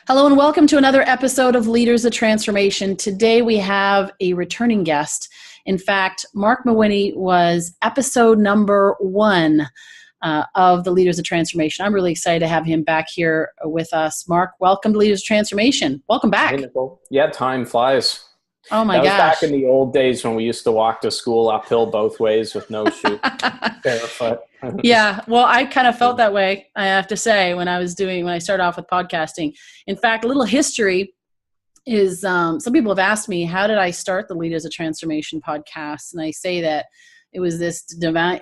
Hello and welcome to another episode of Leaders of Transformation. Today we have a returning guest. In fact, Marc Mawhinney was episode number 1 of the Leaders of Transformation. I'm really excited to have him back here with us. Marc, welcome to Leaders of Transformation. Welcome back. Hey, Nicole. Yeah, time flies. Oh my gosh. That was back in the old days when we used to walk to school uphill both ways with no shoes, barefoot. Yeah, well, I kind of felt that way, I have to say, when I started off with podcasting. In fact, a little history is, some people have asked me, how did I start the Leaders of Transformation podcast? And I say that it was this divine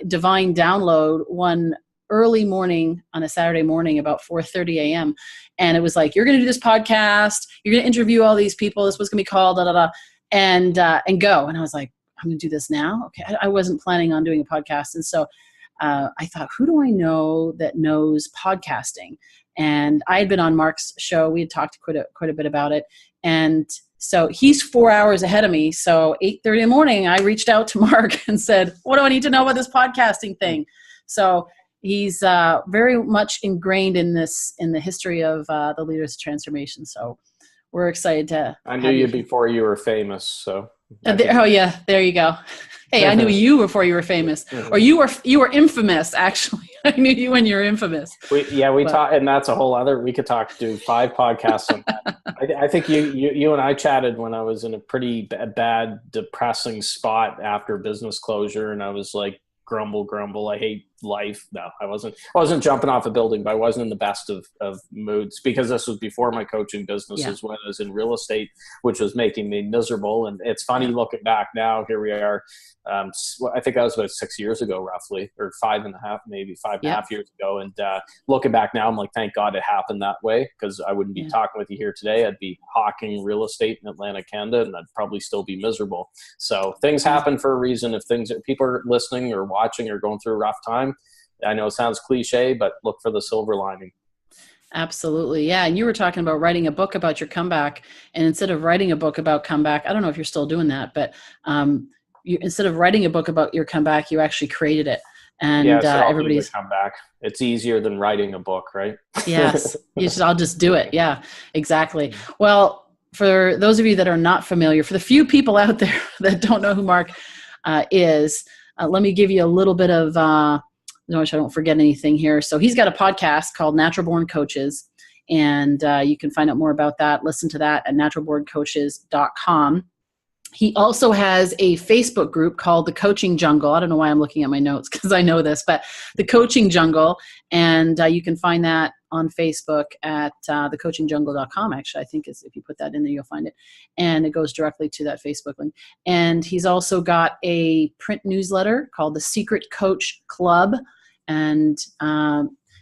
download one early morning on a Saturday morning about 4:30 a.m. And it was like, you're going to do this podcast, you're going to interview all these people, this was going to be called, and go. And I was like, I'm going to do this now? Okay, I wasn't planning on doing a podcast. And so I thought, who do I know that knows podcasting? And I had been on Marc's show. We had talked quite a bit about it. And so he's 4 hours ahead of me. So 8:30 in the morning, I reached out to Marc and said, what do I need to know about this podcasting thing? So he's very much ingrained in the history of the Leaders of Transformation. So we're excited to. I knew you before you were famous. So. Oh yeah, there you go. Hey, I knew you before you were famous, or you were infamous. Actually, I knew you when you were infamous. We talked, and that's a whole other. We could do 5 podcasts on that. I think you and I chatted when I was in a pretty bad, depressing spot after business closure, and I was like, grumble. I hate life. No, I wasn't jumping off a building, but I wasn't in the best of moods, because this was before my coaching business, when I was in real estate, which was making me miserable. And it's funny looking back now, here we are. I think that was about 6 years ago, roughly, or 5.5, maybe 5.5 years ago. And looking back now, I'm like, thank God it happened that way, because I wouldn't be talking with you here today. I'd be hawking real estate in Atlanta, Canada, and I'd probably still be miserable. So things happen for a reason. If people are listening or watching or going through a rough time, I know it sounds cliche, but look for the silver lining. Absolutely. Yeah. And you were talking about writing a book about your comeback. And instead of writing a book about comeback, I don't know if you're still doing that, but instead of writing a book about your comeback, you actually created it. And everybody's comeback. It's easier than writing a book, right? Yes. I'll just do it. Yeah, exactly. Well, for those of you that are not familiar, for the few people out there that don't know who Marc is, let me give you a little bit of, no, I don't forget anything here. So he's got a podcast called Natural Born Coaches, and you can find out more about that. Listen to that at naturalborncoaches.com. He also has a Facebook group called The Coaching Jungle. I don't know why I'm looking at my notes, because I know this, but The Coaching Jungle. And you can find that on Facebook at thecoachingjungle.com. Actually, I think if you put that in there, you'll find it. And it goes directly to that Facebook link. And he's also got a print newsletter called The Secret Coach Club. And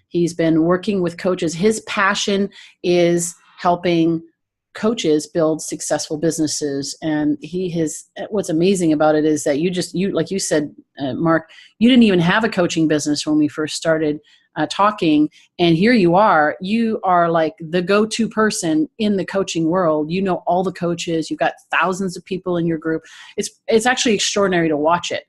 he's been working with coaches. His passion is helping coaches build successful businesses. And what's amazing about it is that you like you said, Marc, you didn't even have a coaching business when we first started talking. And here you are like the go-to person in the coaching world. You know all the coaches, you've got thousands of people in your group. It's actually extraordinary to watch it,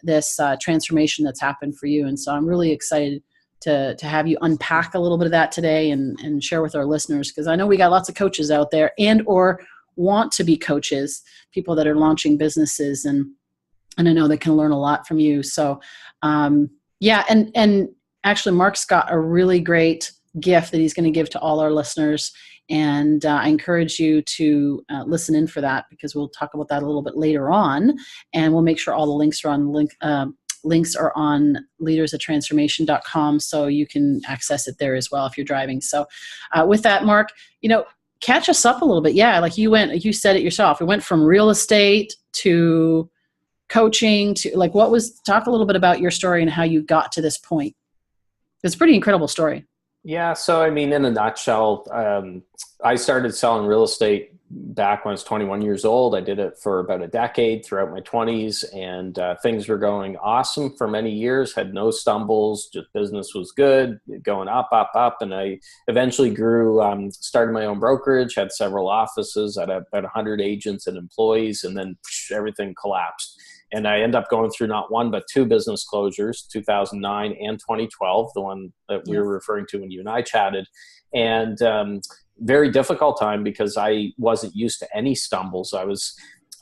this transformation that's happened for you. And so I'm really excited to have you unpack a little bit of that today and share with our listeners, because I know we got lots of coaches out there and or want to be coaches, people that are launching businesses, and I know they can learn a lot from you. So and actually Marc's got a really great gift that he's going to give to all our listeners, and I encourage you to listen in for that, because we'll talk about that a little bit later on, and we'll make sure all the links are on links are on leadersoftransformation.com, so you can access it there as well if you're driving. So with that, Marc, catch us up a little bit. Yeah, like you said it yourself. We went from real estate to coaching to talk a little bit about your story and how you got to this point. It's a pretty incredible story. Yeah. So, in a nutshell, I started selling real estate back when I was 21 years old. I did it for about a decade throughout my 20s, and things were going awesome for many years, had no stumbles, just business was good, going up. And I eventually grew, started my own brokerage, had several offices, had about 100 agents and employees, and then everything collapsed. And I ended up going through not one, but 2 business closures, 2009 and 2012, the one that we were referring to when you and I chatted. And very difficult time because I wasn't used to any stumbles.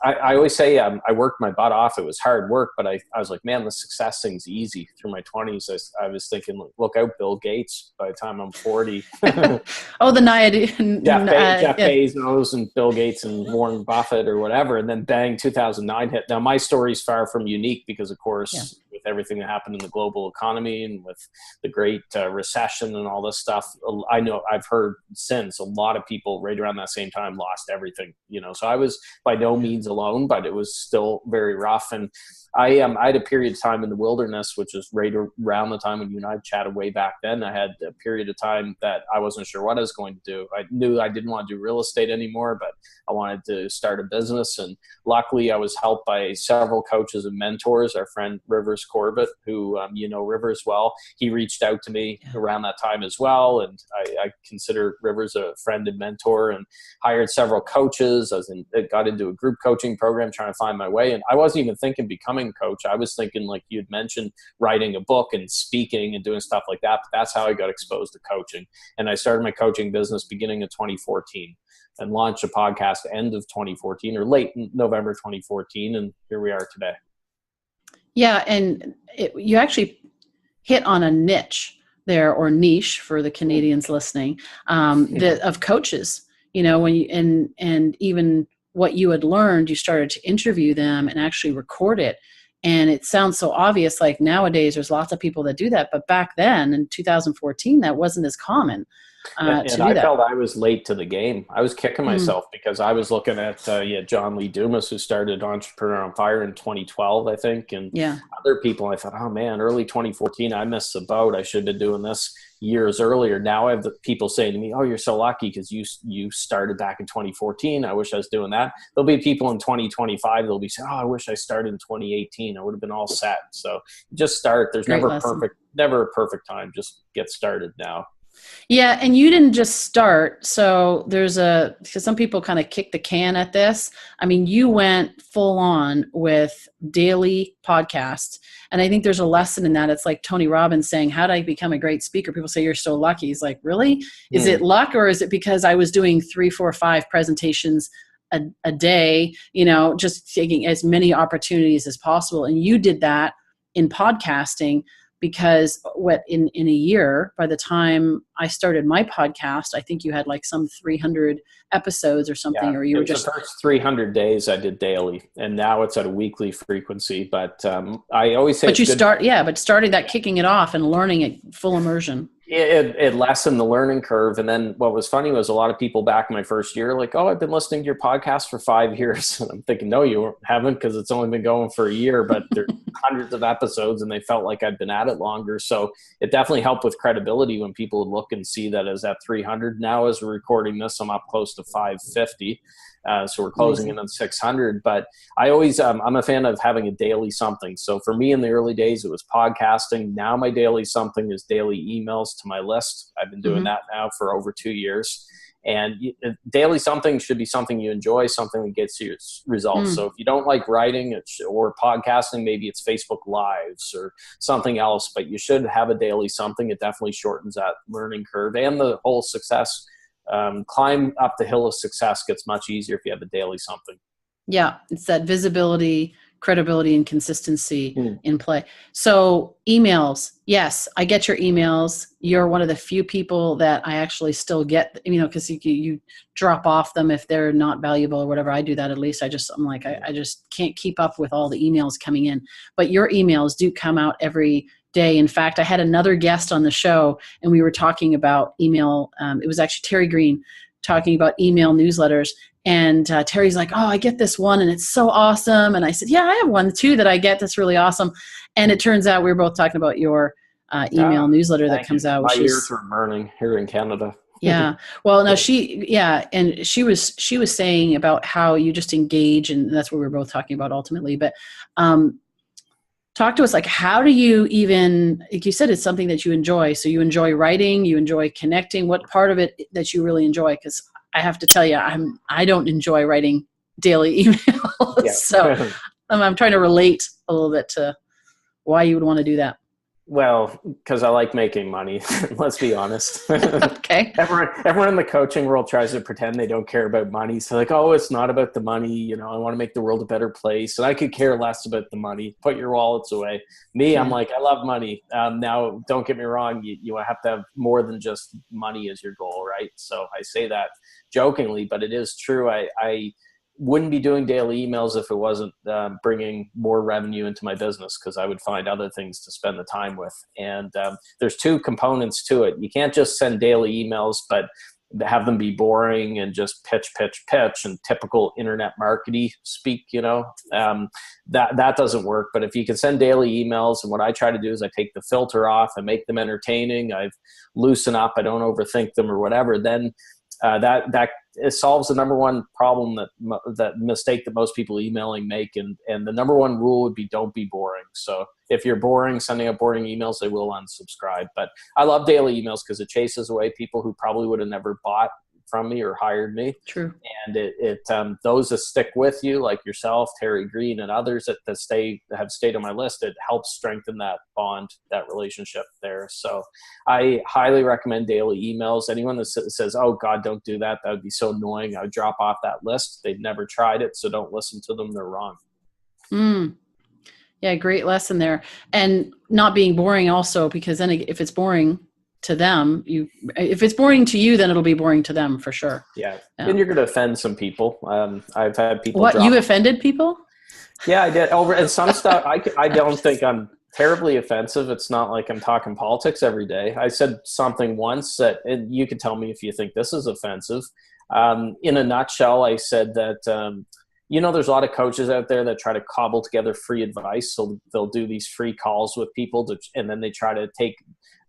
I always say I worked my butt off. It was hard work, but I was like, man, the success thing's easy. Through my 20s, I was thinking, look out, Bill Gates. By the time I'm 40, oh, the Naiad, Jeff Bezos and Bill Gates and Warren Buffett or whatever, and then bang, 2009 hit. Now my story's far from unique because, of course, with everything that happened in the global economy and with the great recession and all this stuff, I know I've heard since a lot of people right around that same time lost everything. So I was by no means alone, but it was still very rough. And I had a period of time in the wilderness, which was right around the time when you and I chatted way back then. I had a period of time that I wasn't sure what I was going to do. I knew I didn't want to do real estate anymore, but I wanted to start a business. And luckily I was helped by several coaches and mentors. Our friend Rivers Corbett, who Rivers well, he reached out to me around that time as well. And I consider Rivers a friend and mentor, and hired several coaches. Got into a group coaching program trying to find my way. And I wasn't even thinking becoming a coach. I was thinking, like you had mentioned, writing a book and speaking and doing stuff like that. But that's how I got exposed to coaching. And I started my coaching business beginning of 2014 and launched a podcast end of 2014 or late November 2014. And here we are today. Yeah. And you actually hit on a niche there, or niche for the Canadians listening, of coaches, when you, and even what you had learned, you started to interview them and actually record it. And it sounds so obvious, like nowadays there's lots of people that do that. But back then in 2014, that wasn't as common and to do I that. felt I was late to the game. I was kicking myself because I was looking at John Lee Dumas, who started Entrepreneur on Fire in 2012, I think. And other people, I thought, oh man, early 2014, I missed the boat. I should have been doing this years earlier. Now I have the people saying to me, oh, you're so lucky because you started back in 2014. I wish I was doing that. There'll be people in 2025 that'll be saying, oh, I wish I started in 2018. I would have been all set. So just start. There's never a perfect time. Just get started now. Yeah. And you didn't just start. So because some people kind of kick the can at this. I mean, you went full on with daily podcasts. And I think there's a lesson in that. It's like Tony Robbins saying, how did I become a great speaker? People say, you're so lucky. He's like, really? Is it luck, or is it because I was doing 3, 4, 5 presentations a day, just taking as many opportunities as possible? And you did that in podcasting. Because in a year, by the time I started my podcast, I think you had like some 300 episodes or something, or you were just the first 300 days I did daily, and now it's at a weekly frequency. But I always say, but starting that, kicking it off and learning it full immersion. It lessened the learning curve. And then what was funny was a lot of people back in my first year, like, oh, I've been listening to your podcast for 5 years. And I'm thinking, no, you haven't, because it's only been going for a year, but there's hundreds of episodes and they felt like I'd been at it longer. So it definitely helped with credibility when people would look and see that as at 300. Now as we're recording this, I'm up close to 550. So we're closing in on 600, but I always, I'm a fan of having a daily something. So for me in the early days, it was podcasting. Now my daily something is daily emails to my list. I've been doing that now for over 2 years. And daily something should be something you enjoy, something that gets you results. So if you don't like writing or podcasting, maybe it's Facebook Lives or something else, but you should have a daily something. It definitely shortens that learning curve, and the whole success climb up the hill of success gets much easier if you have a daily something. Yeah, it's that visibility, credibility, and consistency in play. So emails, yes, I get your emails. You're one of the few people that I actually still get, because you drop off them if they're not valuable or whatever. I do that at least. I'm like, I just can't keep up with all the emails coming in. But your emails do come out every day. In fact, I had another guest on the show and we were talking about email. It was actually Terry Green talking about email newsletters. And Terry's like, oh, I get this one and it's so awesome. And I said, yeah, I have one too that I get that's really awesome. And it turns out we were both talking about your email newsletter that comes out. My ears are burning here in Canada. Yeah. Well, no, and she was saying about how you just engage, and that's what we were both talking about ultimately. But talk to us, like, how do you even, like you said, it's something that you enjoy. So you enjoy writing, you enjoy connecting. What part of it that you really enjoy? Because I have to tell you, I don't enjoy writing daily emails. So I'm trying to relate a little bit to why you would want to do that. Well, because I like making money. Let's be honest. Okay. Everyone in the coaching world tries to pretend they don't care about money. So like, oh, it's not about the money. You know, I want to make the world a better place, and I could care less about the money. Put your wallets away. Me, I'm like, I love money. Now, don't get me wrong. You have to have more than just money as your goal, right? So I say that jokingly, but it is true. I wouldn't be doing daily emails if it wasn't bringing more revenue into my business, because I would find other things to spend the time with. And there's two components to it. You can't just send daily emails, but have them be boring and just pitch and typical internet marketing speak, that doesn't work. But if you can send daily emails, and what I try to do is I take the filter off, I make them entertaining, I loosen up, I don't overthink them or whatever, then that it solves the number one problem that mistake that most people emailing make. And the number one rule would be, don't be boring. So if you're boring, sending out boring emails, they will unsubscribe. But I love daily emails because it chases away people who probably would have never bought from me or hired me. True. And those that stick with you, like yourself, Terry Green, and others that have stayed on my list, it helps strengthen that bond, that relationship there. So I highly recommend daily emails. Anyone that says, oh God, don't do that, that would be so annoying, I would drop off that list. They've never tried it, so don't listen to them. They're wrong. Yeah, great lesson there. And not being boring also, because then if it's boring to them, if it's boring to you, then it'll be boring to them for sure. Yeah. And you're going to offend some people. I've had people. What, you offended people? Yeah, I did. And some stuff, I don't think I'm terribly offensive. It's not like I'm talking politics every day. I said something once that, and you can tell me if you think this is offensive. In a nutshell, I said that, there's a lot of coaches out there that try to cobble together free advice. So they'll do these free calls with people and then they try to take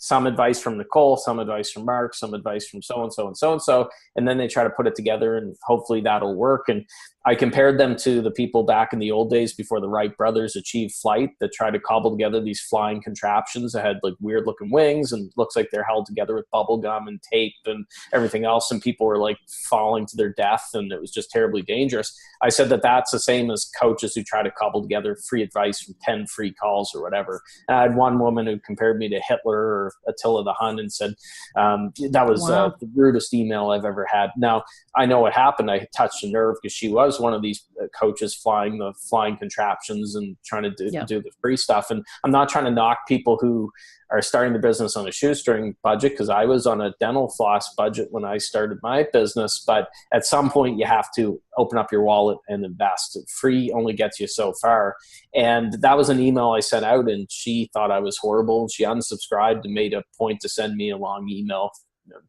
some advice from Nicole, some advice from Marc, some advice from so-and-so and so-and-so, and then they try to put it together and hopefully that'll work. And I compared them to the people back in the old days before the Wright brothers achieved flight that tried to cobble together these flying contraptions that had like weird looking wings and looks like they're held together with bubble gum and tape and everything else. And people were like falling to their death and it was just terribly dangerous. I said that that's the same as coaches who try to cobble together free advice from 10 free calls or whatever. And I had one woman who compared me to Hitler or Attila the Hun and said that was the rudest email I've ever had. Now, I know what happened. I touched a nerve because she was one of these coaches flying the flying contraptions and trying to do the free stuff. And I'm not trying to knock people who are starting the business on a shoestring budget, because I was on a dental floss budget when I started my business. But at some point you have to open up your wallet and invest. Free only gets you so far. And that was an email I sent out and she thought I was horrible. She unsubscribed and made a point to send me a long email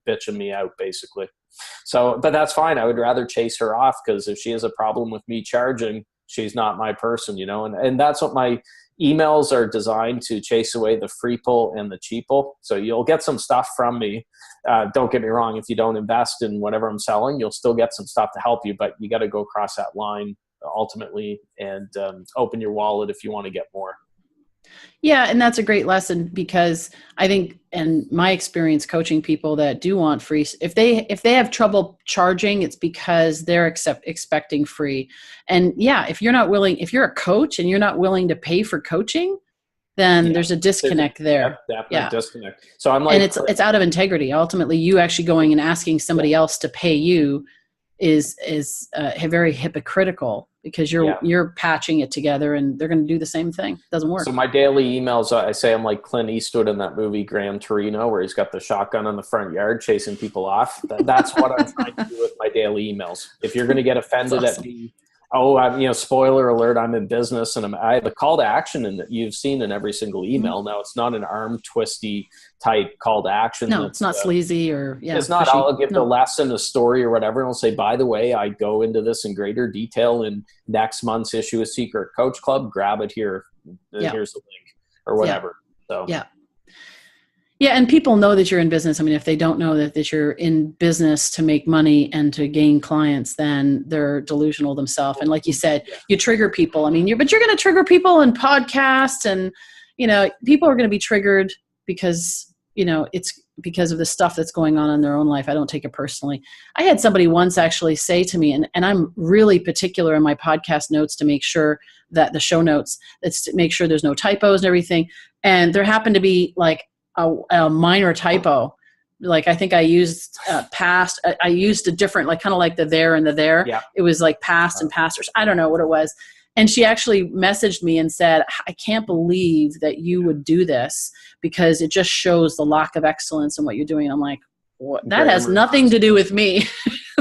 bitching me out basically. So, but that's fine. I would rather chase her off, because if she has a problem with me charging, she's not my person, and that's what my emails are designed to chase away, the freeple and the cheaple. So you'll get some stuff from me. Don't get me wrong. If you don't invest in whatever I'm selling, you'll still get some stuff to help you, but you got to go across that line ultimately and open your wallet if you want to get more. Yeah. And that's a great lesson, because I think, and my experience coaching people that do want free, if they have trouble charging, it's because they're expecting free. And yeah, if you're a coach and you're not willing to pay for coaching, then there's a disconnect there. Definitely disconnect. So I'm like, and it's out of integrity. Ultimately, you actually going and asking somebody else to pay you is very hypocritical, because you're patching it together and they're going to do the same thing. It doesn't work. So my daily emails, I say I'm like Clint Eastwood in that movie Gran Torino, where he's got the shotgun in the front yard chasing people off. That's what I'm trying to do with my daily emails. If you're going to get offended at me, spoiler alert, I'm in business and I have a call to action and you've seen in every single email. Mm-hmm. Now it's not an arm twisty type call to action. No, it's not sleazy or it's not, pushy. I'll give the lesson, a story or whatever. And I'll say, by the way, I go into this in greater detail in next month's issue of Secret Coach Club. Grab it here. Here's the link or whatever. So Yeah, and people know that you're in business. I mean, if they don't know that you're in business to make money and to gain clients, then they're delusional themselves. And like you said, you trigger people. I mean, you're going to trigger people in podcasts, and people are going to be triggered because it's because of the stuff that's going on in their own life. I don't take it personally. I had somebody once actually say to me, and I'm really particular in my podcast notes to make sure that the show notes, that's to make sure there's no typos and everything. And there happened to be like a minor typo. Like I think I used past. I used a different, like kind of like the there and the there. Yeah. It was like past and past, or I don't know what it was. And she actually messaged me and said, I can't believe that you would do this because it just shows the lack of excellence in what you're doing. I'm like, what? That has nothing to do with me.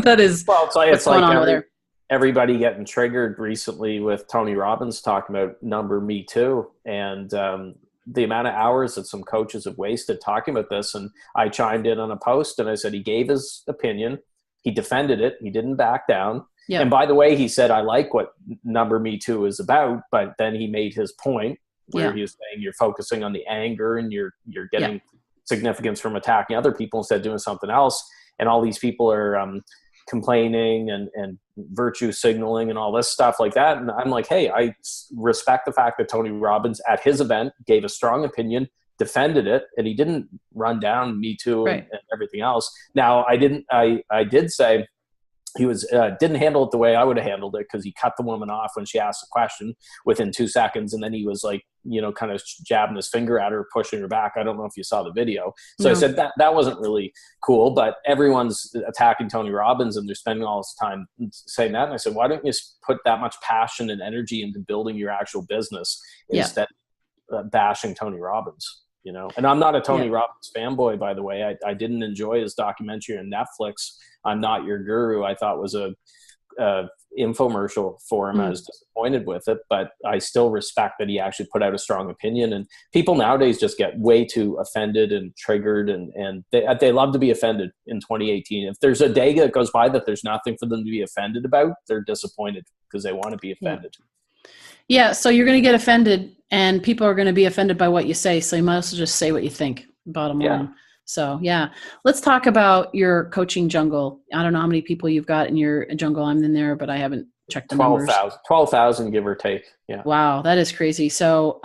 That is what's going on over there. Everybody getting triggered recently with Tony Robbins talking about number me too. And the amount of hours that some coaches have wasted talking about this. And I chimed in on a post and I said, he gave his opinion. He defended it. He didn't back down. Yep. And by the way, he said, I like what number me too is about, but then he made his point where he was saying you're focusing on the anger and you're getting significance from attacking other people instead of doing something else. And all these people are complaining and virtue signaling and all this stuff like that. And I'm like, hey, I respect the fact that Tony Robbins at his event gave a strong opinion, defended it, and he didn't run down me too and everything else. Now I did say, he was didn't handle it the way I would have handled it, because he cut the woman off when she asked a question within 2 seconds, and then he was like, kind of jabbing his finger at her, pushing her back. I don't know if you saw the video. So I said that wasn't really cool, but everyone's attacking Tony Robbins and they're spending all this time saying that. And I said, why don't you put that much passion and energy into building your actual business instead of bashing Tony Robbins? And I'm not a Tony Robbins fanboy, by the way. I didn't enjoy his documentary on Netflix, I'm Not Your Guru. I thought was a infomercial for him. I was disappointed with it, but I still respect that he actually put out a strong opinion. And people nowadays just get way too offended and triggered, and they love to be offended in 2018. If there's a day that goes by that there's nothing for them to be offended about, they're disappointed because they want to be offended. Yeah, so you're going to get offended, and people are going to be offended by what you say. So you might as well just say what you think, bottom line. So let's talk about your coaching jungle. I don't know how many people you've got in your jungle. I'm in there, but I haven't checked the numbers. 12,000, give or take. Yeah. Wow, that is crazy. So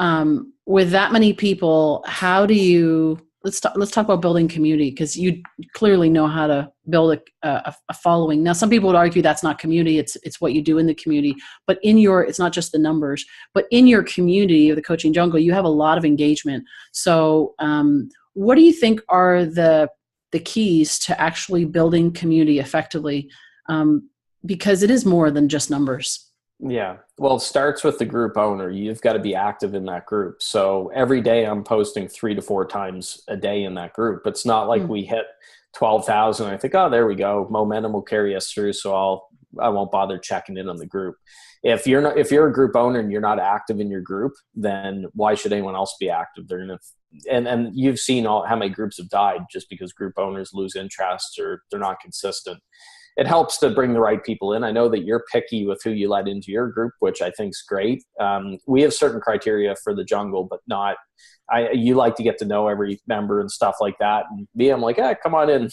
with that many people, how do you? Let's talk about building community, because you clearly know how to build a following. Now, some people would argue that's not community; it's what you do in the community. But it's not just the numbers, but in your community of the coaching jungle, you have a lot of engagement. So, what do you think are the keys to actually building community effectively? Because it is more than just numbers. Yeah. Well, it starts with the group owner. You've got to be active in that group. So every day I'm posting 3 to 4 times a day in that group. It's not like we hit 12,000. I think, oh, there we go. Momentum will carry us through. So I won't bother checking in on the group. If you're a group owner and you're not active in your group, then why should anyone else be active? And you've seen how many groups have died just because group owners lose interest or they're not consistent. It helps to bring the right people in. I know that you're picky with who you let into your group, which I think is great. We have certain criteria for the jungle, but not. You like to get to know every member and stuff like that. And me, I'm like, come on in.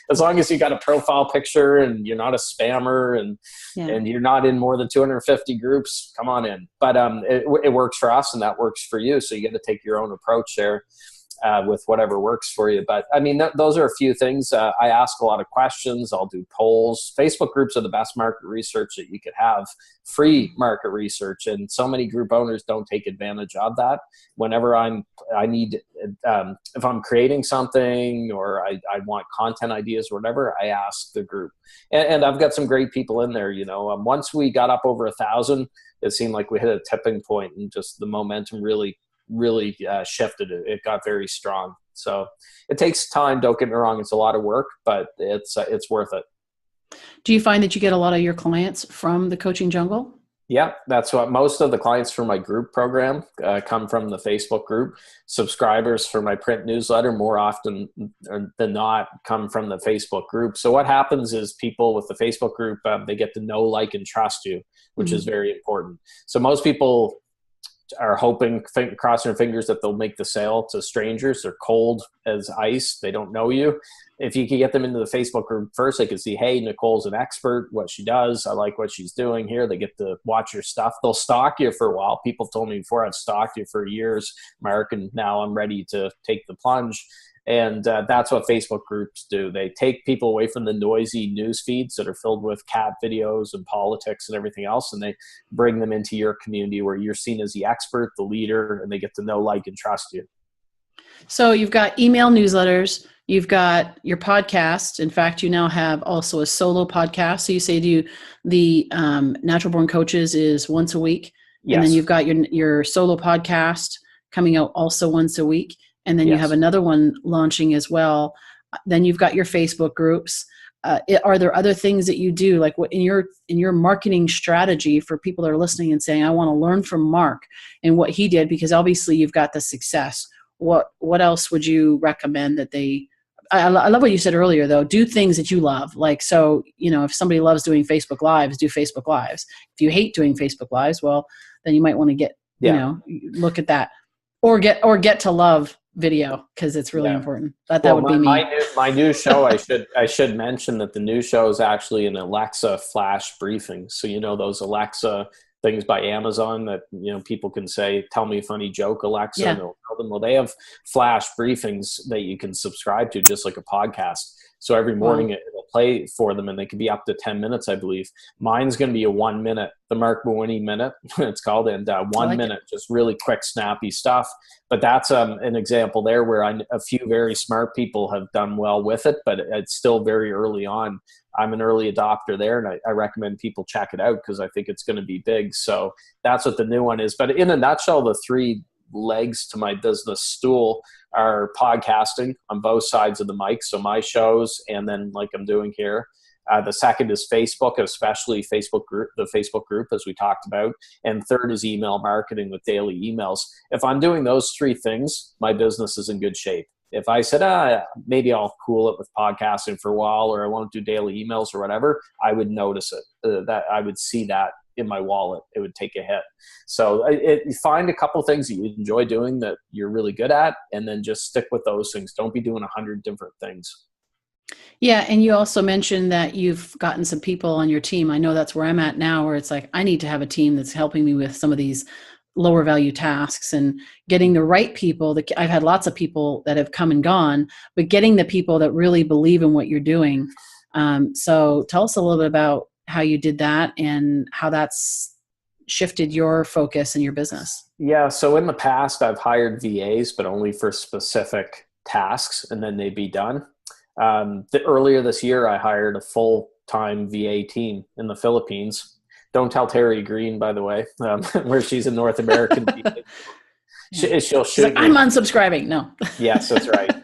As long as you got a profile picture and you're not a spammer and you're not in more than 250 groups, come on in. But it works for us and that works for you. So you got to take your own approach there. With whatever works for you. But I mean, those are a few things. I ask a lot of questions. I'll do polls. Facebook groups are the best market research that you could have, free market research. And so many group owners don't take advantage of that. Whenever if I'm creating something or I want content ideas or whatever, I ask the group. And I've got some great people in there. Once we got up over 1,000, it seemed like we hit a tipping point and just the momentum really shifted. It got very strong. So it takes time. Don't get me wrong. It's a lot of work, but it's worth it. Do you find that you get a lot of your clients from the coaching jungle? Yeah, that's what most of the clients for my group program come from the Facebook group. Subscribers for my print newsletter more often than not come from the Facebook group. So what happens is people with the Facebook group, they get to know, like, and trust you, which is very important. So most people are hoping, crossing their fingers that they'll make the sale to strangers. They're cold as ice. They don't know you. If you can get them into the Facebook group first, they can see, hey, Nicole's an expert, what she does. I like what she's doing here. They get to watch your stuff. They'll stalk you for a while. People told me before, I've stalked you for years, Mark, and now I'm ready to take the plunge. And that's what Facebook groups do. They take people away from the noisy news feeds that are filled with cat videos and politics and everything else, and they bring them into your community where you're seen as the expert, the leader, and they get to know, like, and trust you. So you've got email newsletters, you've got your podcast. In fact, you now have also a solo podcast. So you say the Natural Born Coaches is once a week. Yes. And then you've got your solo podcast coming out also once a week. And then you have another one launching as well. Then you've got your Facebook groups. Are there other things that you do, like what in your marketing strategy for people that are listening and saying, I want to learn from Marc and what he did, because obviously you've got the success. What else would you recommend that they, I love what you said earlier though, do things that you love. Like, so, if somebody loves doing Facebook Lives, do Facebook Lives. If you hate doing Facebook Lives, well, then you might want to get, look at that or get to love video, because it's really important. That would be me. My new show, I should mention that the new show is actually an Alexa flash briefing. So, those Alexa things by Amazon that, people can say, tell me a funny joke, Alexa, and they'll tell them. Well, they have flash briefings that you can subscribe to, just like a podcast. So every morning it'll play for them, and they can be up to 10 minutes, I believe. Mine's going to be a 1 minute, the Marc Mawhinney minute, it's called, and 1 minute, just really quick, snappy stuff. But that's an example there where a few very smart people have done well with it, but it's still very early on. I'm an early adopter there, and I recommend people check it out because I think it's going to be big. So that's what the new one is. But in a nutshell, the three legs to my business stool are podcasting on both sides of the mic. So my shows, and then like I'm doing here. The second is Facebook, especially the Facebook group, as we talked about. And third is email marketing with daily emails. If I'm doing those three things, my business is in good shape. If I said, maybe I'll cool it with podcasting for a while, or I won't do daily emails or whatever, I would notice it. That I would see that in my wallet. It would take a hit. So find a couple things that you enjoy doing that you're really good at, and then just stick with those things. Don't be doing 100 different things. Yeah. And you also mentioned that you've gotten some people on your team. I know that's where I'm at now, where it's like, I need to have a team that's helping me with some of these lower value tasks, and getting the right people. I've had lots of people that have come and gone, but getting the people that really believe in what you're doing. So tell us a little bit about how you did that and how that's shifted your focus and your business. Yeah. So in the past, I've hired VAs, but only for specific tasks, and then they'd be done. Earlier this year, I hired a full-time VA team in the Philippines. Don't tell Terry Green, by the way, where she's a North American. She'll shoot me. I'm unsubscribing. No. Yes, that's right.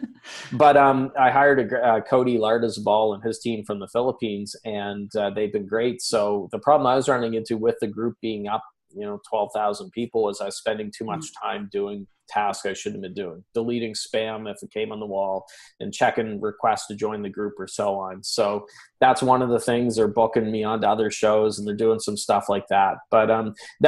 But I hired Cody Lardisball and his team from the Philippines, and they've been great. So the problem I was running into with the group being up, 12,000 people, is I was spending too much time doing tasks I shouldn't have been doing, deleting spam if it came on the wall, and checking requests to join the group or so on. So that's one of the things. They're booking me onto other shows, and they're doing some stuff like that. But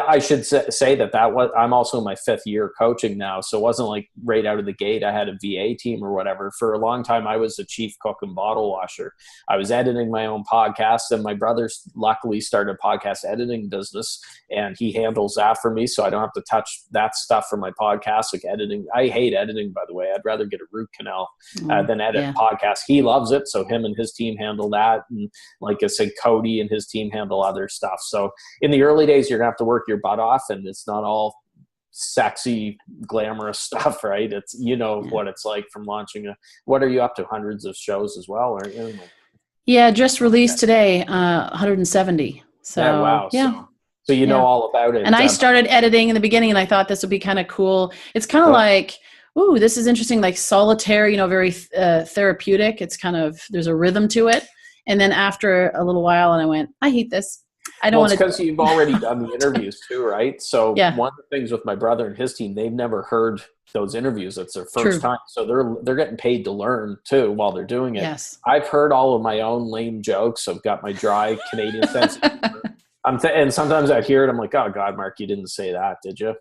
I should say that I'm also in my 5th year coaching now. So it wasn't like right out of the gate I had a VA team or whatever. For a long time, I was the chief cook and bottle washer. I was editing my own podcast, and my brother luckily started a podcast editing business, and he handles that for me. So I don't have to touch that stuff for my podcast, like editing. I hate editing, by the way. I'd rather get a root canal than edit podcasts. He loves it. So him and his team handle that. And like I said, Cody and his team handle other stuff. So in the early days, you're gonna have to work your butt off, and it's not all sexy, glamorous stuff, right? It's, what it's like from launching what are you up to? Hundreds of shows as well, aren't you? Yeah, just released today, 170. So wow. Yeah. So you know all about it. And I started editing in the beginning, and I thought this would be kind of cool. It's kind of like, ooh, this is interesting, like solitaire, very therapeutic. It's kind of, there's a rhythm to it. And then after a little while, and I went, I hate this. I don't want to. It's because you've already done the interviews too, right? So one of the things with my brother and his team, they've never heard those interviews. It's their first time. So they're getting paid to learn too while they're doing it. Yes. I've heard all of my own lame jokes. I've got my dry Canadian sense of humor. And sometimes I hear it, I'm like, oh God, Marc, you didn't say that, did you?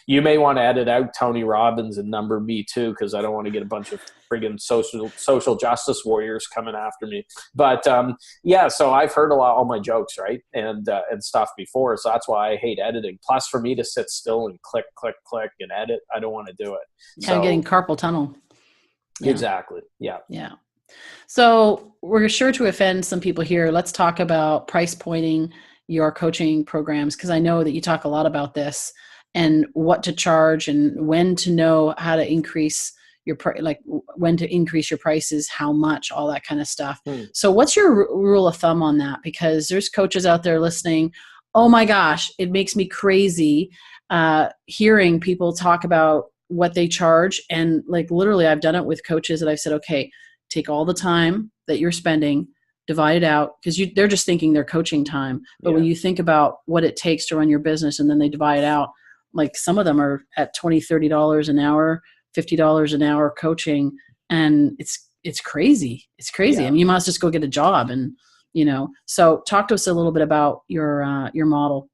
You may want to edit out Tony Robbins and number me too, because I don't want to get a bunch of friggin' social justice warriors coming after me. But so I've heard all my jokes, right, and stuff before, so that's why I hate editing. Plus, for me to sit still and click and edit, I don't want to do it. So getting carpal tunnel. Yeah. Exactly. Yeah. Yeah. So we're sure to offend some people here. Let's talk about price pointing your coaching programs, because I know that you talk a lot about this and what to charge and when to know how to increase your like when to increase your prices, how much, all that kind of stuff. So what's your rule of thumb on that? Because there's coaches out there listening. Oh my gosh, it makes me crazy hearing people talk about what they charge. And like literally I've done it with coaches that I've said, okay, take all the time that you're spending, divide it out, because they're just thinking their coaching time. But when you think about what it takes to run your business and then they divide it out, like some of them are at $20, $30 an hour, $50 an hour coaching. And it's crazy. It's crazy. Yeah. I mean, you must just go get a job and, so talk to us a little bit about your model.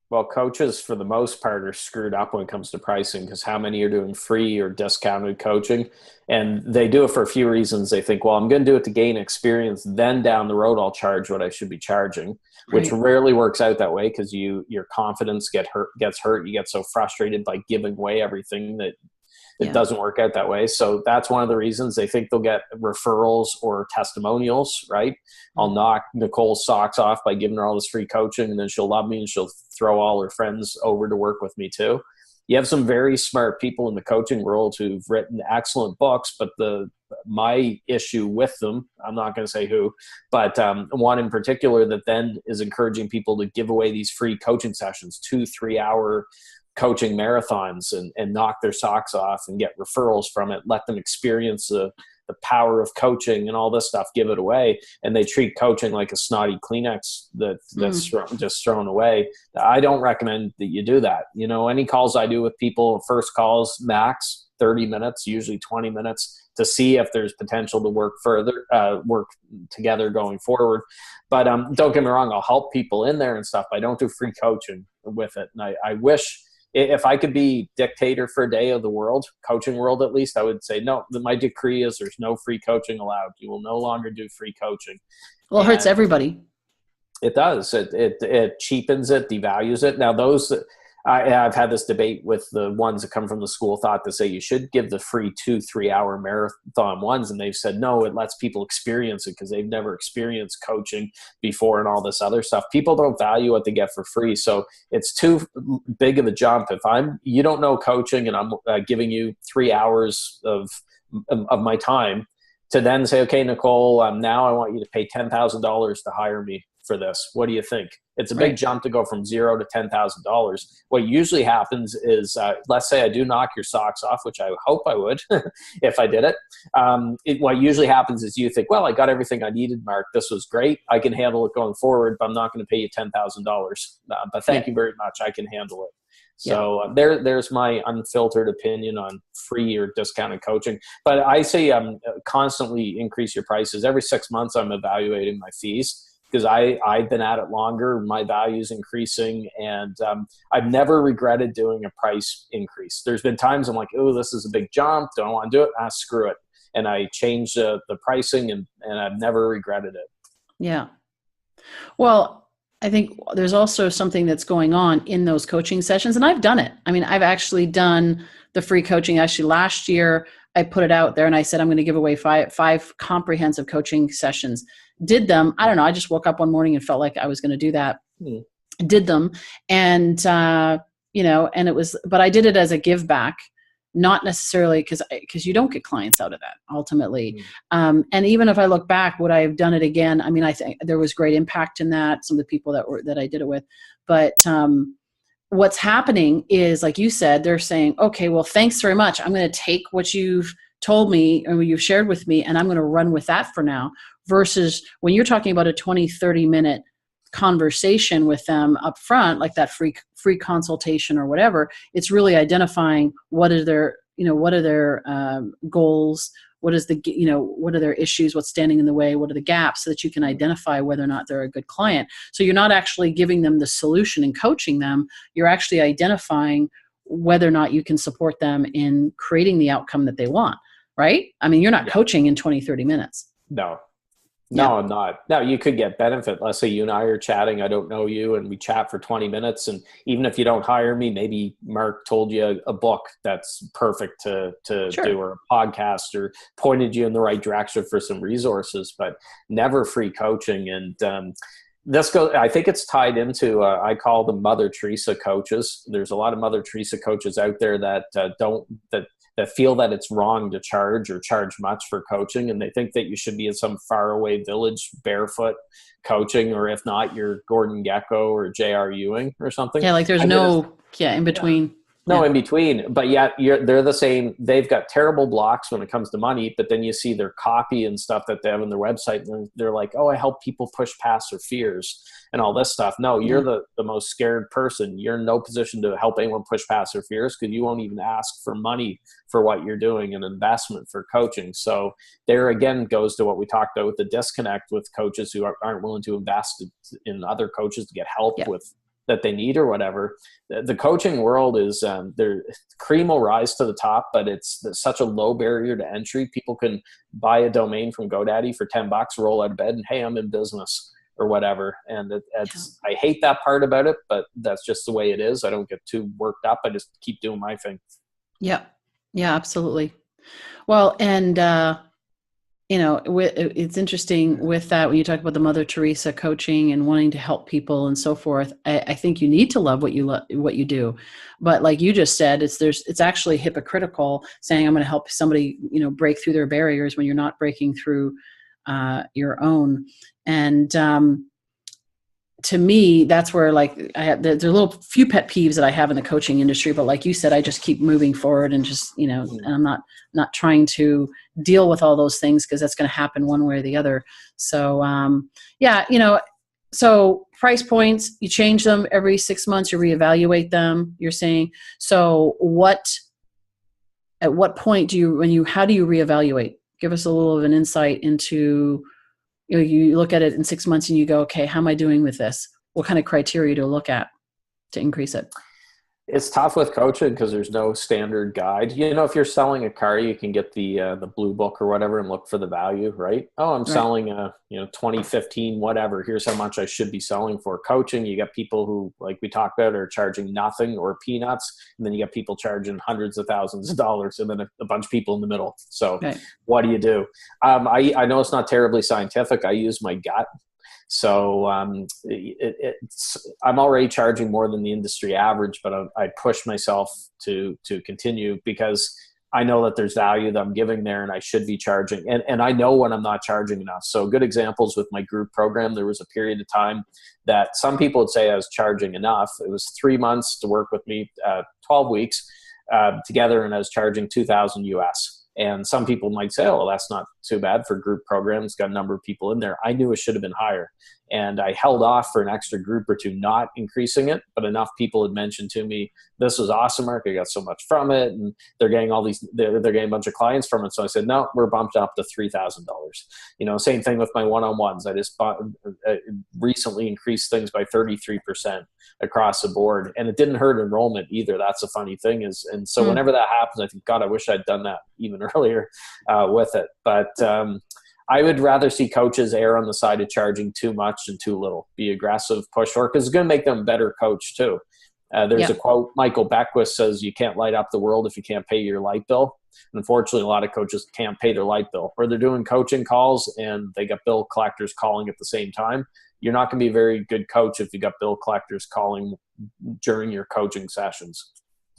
Well, coaches for the most part are screwed up when it comes to pricing, because how many are doing free or discounted coaching? And they do it for a few reasons. They think, well, I'm going to do it to gain experience. Then down the road, I'll charge what I should be charging, which rarely works out that way, because your confidence gets hurt. You get so frustrated by giving away everything that it doesn't work out that way. So that's one of the reasons. They think they'll get referrals or testimonials, right? I'll knock Nicole's socks off by giving her all this free coaching, and then she'll love me and she'll throw all her friends over to work with me too. You have some very smart people in the coaching world who've written excellent books, but my issue with them, I'm not going to say who, but one in particular that then is encouraging people to give away these free coaching sessions, 2-3 hour coaching marathons, and knock their socks off and get referrals from it, let them experience the power of coaching and all this stuff, give it away. And they treat coaching like a snotty Kleenex that's just thrown away. I don't recommend that you do that. Any calls I do with people, first calls, max 30 minutes, usually 20 minutes, to see if there's potential to work together going forward. But don't get me wrong, I'll help people in there and stuff, but I don't do free coaching with it. And I wish, if I could be dictator for a day of the world, coaching world at least, I would say, no, my decree is there's no free coaching allowed. You will no longer do free coaching. Well, it hurts everybody. It does. It cheapens it, devalues it. Now, I've had this debate with the ones that come from the school of thought that say you should give the free 2-3 hour marathon ones. And they've said, no, it lets people experience it because they've never experienced coaching before and all this other stuff. People don't value what they get for free. So it's too big of a jump. If you don't know coaching and I'm giving you 3 hours of my time to then say, okay, Nicole, now I want you to pay $10,000 to hire me for this. What do you think? It's a big jump to go from $0 to $10,000. What usually happens is, let's say I do knock your socks off, which I hope I would if I did it. What usually happens is you think, well, I got everything I needed, Mark. This was great. I can handle it going forward, but I'm not going to pay you $10,000. But thank you very much. I can handle it. So there's my unfiltered opinion on free or discounted coaching. But I say constantly increase your prices. Every 6 months, I'm evaluating my fees, because I've been at it longer, my value's increasing, and I've never regretted doing a price increase. There's been times I'm like, oh, this is a big jump, don't want to do it, screw it. And I changed the pricing, and I've never regretted it. Yeah. Well, I think there's also something that's going on in those coaching sessions, and I've done it. I mean, I've actually done the free coaching. Actually, last year, I put it out there and I said, I'm going to give away five comprehensive coaching sessions. Did them. I don't know. I just woke up one morning and felt like I was going to do that. Did them. And, and it was, but I did it as a give back, not necessarily because you don't get clients out of that ultimately. And even if I look back, would I have done it again? I mean, I think there was great impact in that, some of the people that I did it with, but, what's happening is, like you said, they're saying, okay, well, thanks very much. I'm going to take what you've told me and what you've shared with me, and I'm going to run with that for now. Versus when you're talking about a 20-30 minute conversation with them up front, like that free consultation or whatever, it's really identifying what are their goals, what are their issues, what's standing in the way, what are the gaps, so that you can identify whether or not they're a good client. So you're not actually giving them the solution and coaching them, you're actually identifying whether or not you can support them in creating the outcome that they want, right? I mean, you're not coaching in 20-30 minutes. No. No, Yeah. I'm not. Now, you could get benefit. Let's say you and I are chatting. I don't know you, and we chat for 20 minutes. And even if you don't hire me, maybe Mark told you a book that's perfect to Sure. do, or a podcast, or pointed you in the right direction for some resources, but never free coaching. And I think it's tied into, I call them Mother Teresa coaches. There's a lot of Mother Teresa coaches out there that that feel that it's wrong to charge or charge much for coaching. And they think that you should be in some faraway village barefoot coaching, or if not, you're Gordon Gekko or J.R. Ewing or something. Yeah. Like there's no, in between. No, Yeah. in between, but yet they're the same. They've got terrible blocks when it comes to money, but then you see their copy and stuff that they have on their website, and they're like, oh, I help people push past their fears and all this stuff. No, you're the most scared person. You're in no position to help anyone push past their fears, because you won't even ask for money for what you're doing, an investment for coaching. So there again goes to what we talked about with the disconnect with coaches who aren't willing to invest in other coaches to get help with that they need or whatever. The coaching world is cream will rise to the top, but it's such a low barrier to entry. People can buy a domain from GoDaddy for $10, roll out of bed, and hey, I'm in business or whatever. And I hate that part about it, but that's just the way it is. I don't get too worked up. I just keep doing my thing. Yeah. Yeah, absolutely. Well, and it's interesting with that, when you talk about the Mother Teresa coaching and wanting to help people and so forth. I think you need to love what you do, but like you just said, it's actually hypocritical saying I'm going to help somebody break through their barriers when you're not breaking through your own. And to me, that's where there's a little few pet peeves that I have in the coaching industry, but like you said, I just keep moving forward and just, and I'm not trying to deal with all those things, because that's going to happen one way or the other. So, so price points, you change them every 6 months, you reevaluate them, you're saying. So at what point how do you reevaluate? Give us a little of an insight into, you look at it in 6 months and you go, okay, how am I doing with this? What kind of criteria to look at to increase it? It's tough with coaching because there's no standard guide. If you're selling a car, you can get the blue book or whatever and look for the value, right? Oh, I'm selling a 2015 whatever. Here's how much I should be selling for. Coaching, you got people who, like we talked about, are charging nothing or peanuts, and then you got people charging hundreds of thousands of dollars, and then a bunch of people in the middle. So what do you do? I know it's not terribly scientific. I use my gut. So I'm already charging more than the industry average, but I push myself to continue, because I know that there's value that I'm giving there, and I should be charging. And I know when I'm not charging enough. So good examples with my group program, there was a period of time that some people would say I was charging enough. It was 3 months to work with me, 12 weeks together, and I was charging $2,000 US. And some people might say, oh, well, that's not too bad for group programs. Got a number of people in there. I knew it should have been higher. And I held off for an extra group or two, not increasing it, but enough people had mentioned to me, this was awesome, Mark. I got so much from it. And they're getting they're getting a bunch of clients from it. So I said, no, we're bumped up to $3,000. Same thing with my one-on-ones. I just recently increased things by 33% across the board. And it didn't hurt enrollment either. That's a funny thing so whenever that happens, I think, God, I wish I'd done that even earlier with it. But I would rather see coaches err on the side of charging too much and too little. Be aggressive, push for it, because it's going to make them a better coach too. There's a quote, Michael Beckwith says, you can't light up the world if you can't pay your light bill. And unfortunately, a lot of coaches can't pay their light bill, or they're doing coaching calls and they got bill collectors calling at the same time. You're not going to be a very good coach if you got bill collectors calling during your coaching sessions.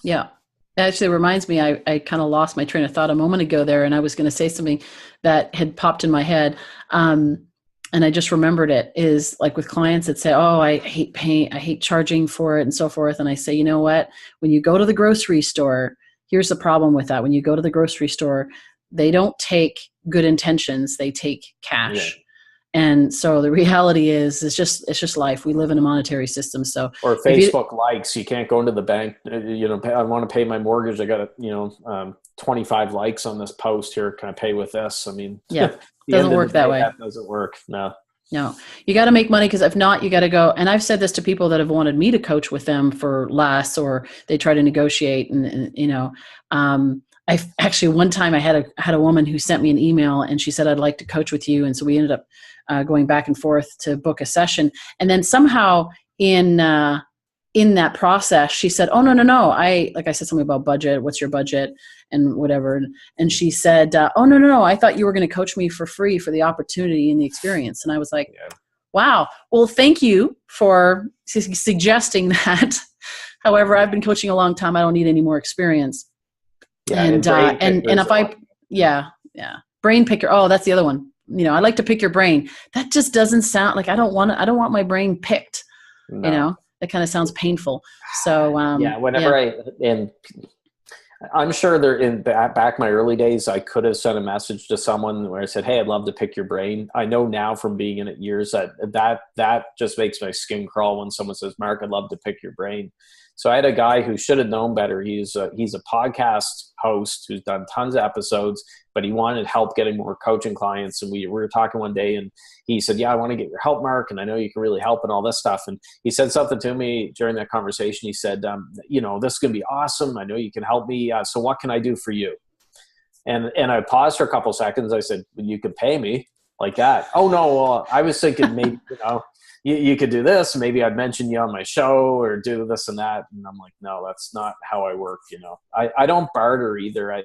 Yeah. It actually reminds me, I kind of lost my train of thought a moment ago there, and I was going to say something that had popped in my head. And I just remembered it, is like with clients that say, oh, I hate paying, I hate charging for it and so forth. And I say, you know what, when you go to the grocery store, here's the problem with that. When you go to the grocery store, they don't take good intentions, they take cash. Yeah. And so the reality is, it's just life. We live in a monetary system. So, or Facebook likes, you can't go into the bank. I want to pay my mortgage. I got 25 likes on this post here. Can I pay with this? I mean, doesn't work that way. That doesn't work. No, you got to make money, because if not, you got to go. And I've said this to people that have wanted me to coach with them for less, or they try to negotiate. I actually, one time I had a woman who sent me an email, and she said, I'd like to coach with you. And so we ended up going back and forth to book a session. And then somehow in that process, she said, "Oh, no. I said something about budget. What's your budget?" And whatever. And she said, "Oh, no. I thought you were going to coach me for free for the opportunity and the experience." And I was like, wow, well, thank you for suggesting that. However, I've been coaching a long time. I don't need any more experience. Yeah, And if I, brain picker. Oh, that's the other one. I like to pick your brain. That just doesn't sound like I don't want my brain picked. No. That kind of sounds painful. So I'm sure back in my early days, I could have sent a message to someone where I said, "Hey, I'd love to pick your brain." I know now from being in it years that just makes my skin crawl when someone says, "Mark, I'd love to pick your brain." So I had a guy who should have known better. He's a podcast host who's done tons of episodes, but he wanted help getting more coaching clients. And we were talking one day and he said, "Yeah, I want to get your help, Mark. And I know you can really help and all this stuff." And he said something to me during that conversation. He said, "This is going to be awesome. I know you can help me. So what can I do for you?" And I paused for a couple seconds. I said, "You could pay me like that." "Oh, no. Well, I was thinking maybe, you could do this. Maybe I'd mention you on my show or do this and that." And I'm like, "No, that's not how I work." I don't barter either. I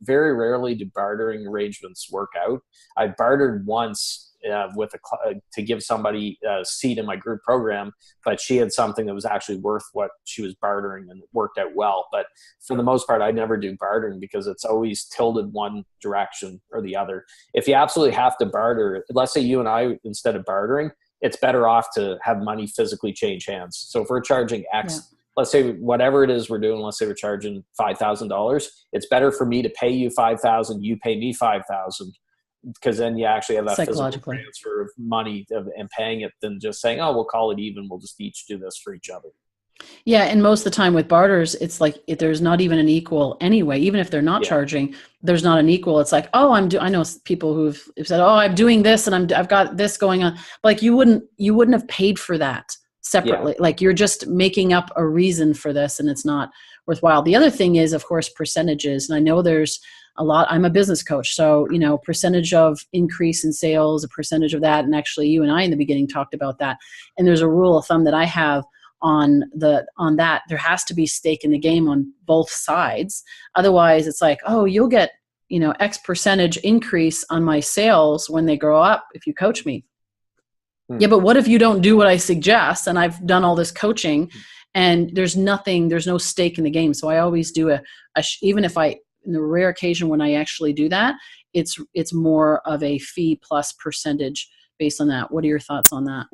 very rarely do bartering arrangements work out. I bartered once to give somebody a seat in my group program, but she had something that was actually worth what she was bartering and it worked out well. But for the most part, I never do bartering because it's always tilted one direction or the other. If you absolutely have to barter, let's say you and I, instead of bartering, it's better off to have money physically change hands. So if we're charging X, let's say whatever it is we're doing, let's say we're charging $5,000, it's better for me to pay you $5,000, you pay me $5,000, because then you actually have that physical transfer of money and paying it than just saying, "Oh, we'll call it even. We'll just each do this for each other." Yeah, and most of the time with barters, it's like there's not even an equal anyway. Even if they're not charging, there's not an equal. It's like, "Oh, I know people who've said, 'Oh, I'm doing this and I've got this going on.'" Like you wouldn't have paid for that separately. Like you're just making up a reason for this, and it's not worthwhile. The other thing is, of course, percentages. And I know there's a lot. I'm a business coach, so percentage of increase in sales, a percentage of that. And actually, you and I in the beginning talked about that. And there's a rule of thumb that I have on that. There has to be stake in the game on both sides. Otherwise, it's like, "Oh, you'll get X percentage increase on my sales when they grow up if you coach me." Yeah, but what if you don't do what I suggest and I've done all this coaching and there's no stake in the game? So I always do even if in the rare occasion when I actually do that, it's more of a fee plus percentage based on that. What are your thoughts on that?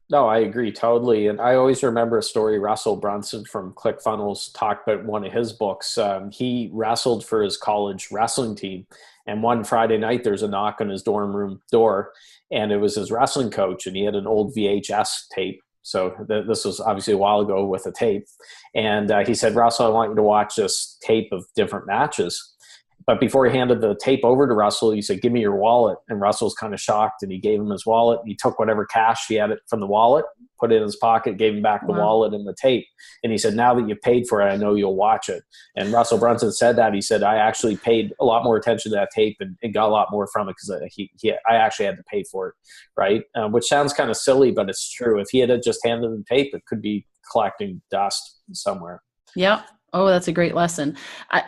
No, I agree totally. And I always remember a story Russell Brunson from ClickFunnels talked about in one of his books. He wrestled for his college wrestling team. And one Friday night, there's a knock on his dorm room door. And it was his wrestling coach. And he had an old VHS tape. So this was obviously a while ago with a tape. And he said, "Russell, I want you to watch this tape of different matches." But before he handed the tape over to Russell, he said, "Give me your wallet." And Russell's kind of shocked, and he gave him his wallet. He took whatever cash he had from the wallet, put it in his pocket, gave him back the wallet and the tape. And he said, "Now that you've paid for it, I know you'll watch it." And Russell Brunson said that. He said, "I actually paid a lot more attention to that tape and got a lot more from it because I actually had to pay for it." Right? Which sounds kind of silly, but it's true. If he had just handed him tape, it could be collecting dust somewhere. Yeah. Oh, that's a great lesson.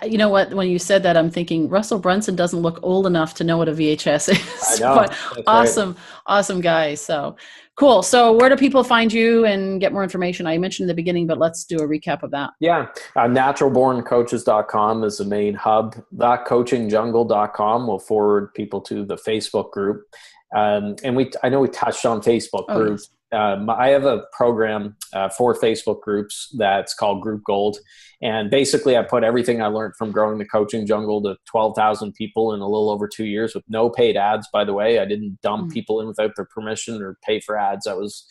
You know what? When you said that, I'm thinking Russell Brunson doesn't look old enough to know what a VHS is. I know. But awesome guy. So cool. So where do people find you and get more information? I mentioned in the beginning, but let's do a recap of that. Yeah. Naturalborncoaches.com is the main hub. Coachingjungle.com will forward people to the Facebook group. And I know we touched on Facebook groups. Yes. I have a program for Facebook groups that's called Group Gold. And basically, I put everything I learned from growing the coaching jungle to 12,000 people in a little over 2 years with no paid ads, by the way. I didn't dump people in without their permission or pay for ads. That was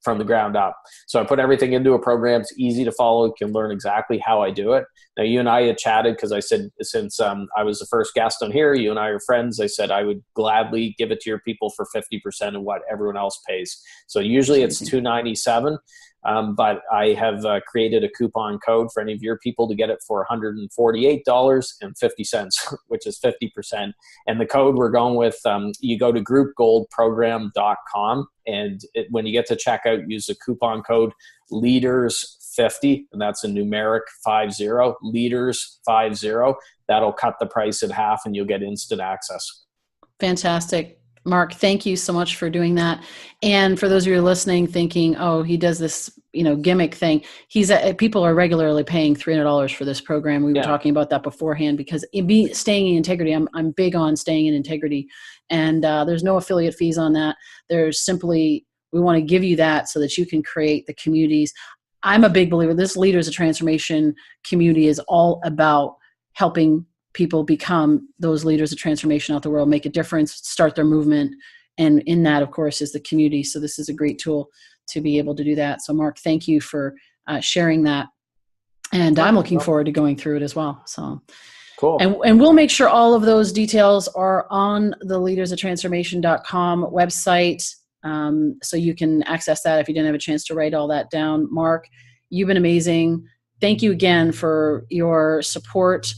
from the ground up. So I put everything into a program. It's easy to follow. You can learn exactly how I do it. Now, you and I had chatted because I said, since I was the first guest on here, you and I are friends, I said I would gladly give it to your people for 50% of what everyone else pays. So usually it's $297. But I have created a coupon code for any of your people to get it for $148.50, which is 50%. And the code we're going with, you go to groupgoldprogram.com, and when you get to checkout, use the coupon code LEADERS50, and that's a numeric 50, LEADERS50. That'll cut the price in half, and you'll get instant access. Fantastic. Marc, thank you so much for doing that. And for those of you listening, thinking, oh, he does this, gimmick thing. People are regularly paying $300 for this program. We were talking about that beforehand, because staying in integrity, I'm big on staying in integrity, and there's no affiliate fees on that. There's simply, we want to give you that so that you can create the communities. I'm a big believer. This Leaders of Transformation community is all about helping people become those leaders of transformation out the world, make a difference, start their movement. And in that, of course, is the community. So this is a great tool to be able to do that. So Marc, thank you for sharing that. And I'm looking forward to going through it as well. So cool. And we'll make sure all of those details are on the leadersoftransformation.com website. So you can access that if you didn't have a chance to write all that down. Marc, you've been amazing. Thank you again for your support.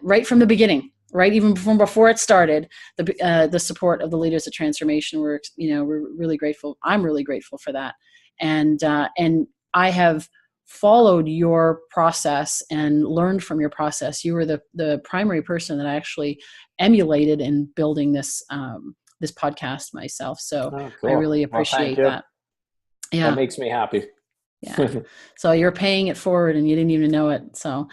Right from the beginning, right, even from before it started, the support of the Leaders of Transformation. We're really grateful. I'm really grateful for that, and I have followed your process and learned from your process. You were the primary person that I actually emulated in building this this podcast myself. So cool. I really appreciate that. Yeah, that makes me happy. Yeah. So you're paying it forward and you didn't even know it. So,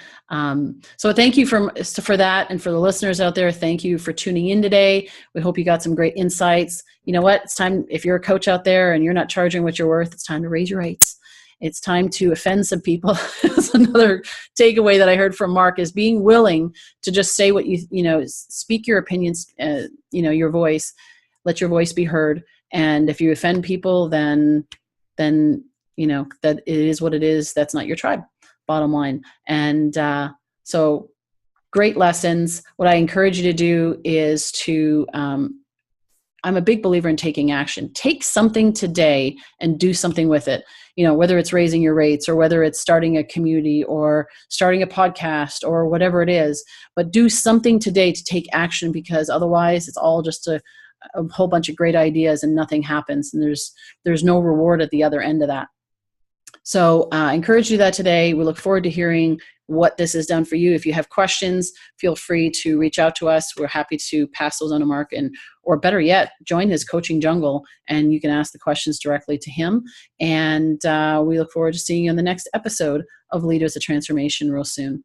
so thank you for that. And for the listeners out there, thank you for tuning in today. We hope you got some great insights. You know what? It's time, if you're a coach out there and you're not charging what you're worth, it's time to raise your rates. It's time to offend some people. That's another takeaway that I heard from Marc, is being willing to just say what speak your opinions, your voice, let your voice be heard. And if you offend people, then that it is what it is. That's not your tribe, bottom line. And so great lessons. What I encourage you to do is to, I'm a big believer in taking action. Take something today and do something with it. Whether it's raising your rates or whether it's starting a community or starting a podcast or whatever it is, but do something today to take action, because otherwise it's all just a whole bunch of great ideas and nothing happens. And there's no reward at the other end of that. So I encourage you that today. We look forward to hearing what this has done for you. If you have questions, feel free to reach out to us. We're happy to pass those on to Marc, or better yet, join his coaching jungle and you can ask the questions directly to him. And we look forward to seeing you on the next episode of Leaders of Transformation real soon.